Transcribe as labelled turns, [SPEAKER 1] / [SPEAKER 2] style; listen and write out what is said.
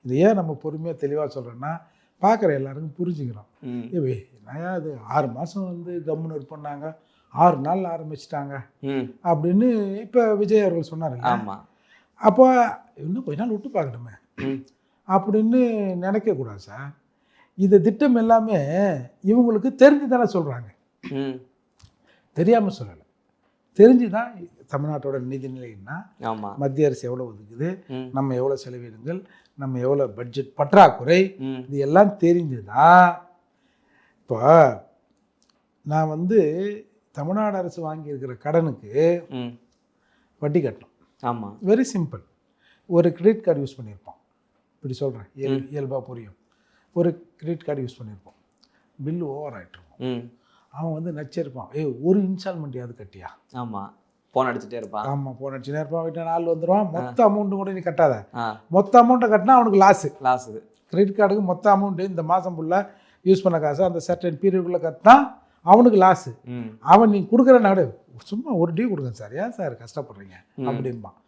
[SPEAKER 1] இது ஏன் நம்ம பொறுமையாக தெளிவாக சொல்கிறோன்னா பார்க்குற எல்லாருக்கும் புரிஞ்சுக்கிறோம். நான் அது 6 மாதம் வந்து கம்முன்னு இருப்போம்னாங்க, 6 நாள் ஆரம்பிச்சிட்டாங்க அப்படின்னு இப்போ விஜய் அவர்கள் சொன்னாருங்க.
[SPEAKER 2] ஆமாம்.
[SPEAKER 1] அப்போ இன்னும் கொஞ்ச நாள் விட்டு பார்க்கணுமே அப்படின்னு நினைக்கக்கூடாது சார். இந்த திட்டம் எல்லாமே இவங்களுக்கு தெரிஞ்சு தானே சொல்கிறாங்க, தெரியாமல் சொல்லலை. தெரிஞ்சு தான் தமிழ்நாட்டோட நிதிநிலைன்னா மத்திய அரசு எவ்வளோ ஒதுக்குது, நம்ம எவ்வளோ செலவினங்கள், நம்ம எவ்வளோ பட்ஜெட் பற்றாக்குறை, இது எல்லாம் தெரிஞ்சு தான். இப்போ நான் வந்து தமிழ்நாடு அரசு வாங்கியிருக்கிற கடனுக்கு வட்டி கட்டணும். ஆமாம், வெரி சிம்பிள். ஒரு கிரெடிட் கார்டு யூஸ் பண்ணியிருப்போம், இப்படி சொல்கிறேன் இயல்பாக புரியும். ஒரு கிரெடிட் கார்டு யூஸ் பண்ணியிருப்போம், பில்லு ஓவர் ஆகிட்டுருக்கும். அவன் வந்து நச்சிருப்பான், ஒரு இன்ஸ்டால்மெண்ட்டையாவது கட்டியா.
[SPEAKER 2] ஆமாம், ஃபோன் அடிச்சுட்டே இருப்பான்.
[SPEAKER 1] ஆமாம், ஃபோன் அடிச்சுட்டே இருப்பான். வீட்டில் நாள் வந்துடுவான். மொத்த அமௌண்ட்டு கூட நீ கட்டாத, மொத்த அமௌண்ட்டை கட்டினா அவனுக்கு லாஸு. கிரெடிட் கார்டுக்கு மொத்த அமௌண்ட்டு இந்த மாதம் ஃபுல்லாக யூஸ் பண்ண காசு அந்த சர்டன் பீரியடுக்குள்ளே கட்டினா அவனுக்கு லாஸு. அவன் நீ கொடுக்குற நாடு சும்மா ஒரு டியூ கொடுங்க சார், ஏன் சார் கஷ்டப்படுறீங்க அப்படின்பான்.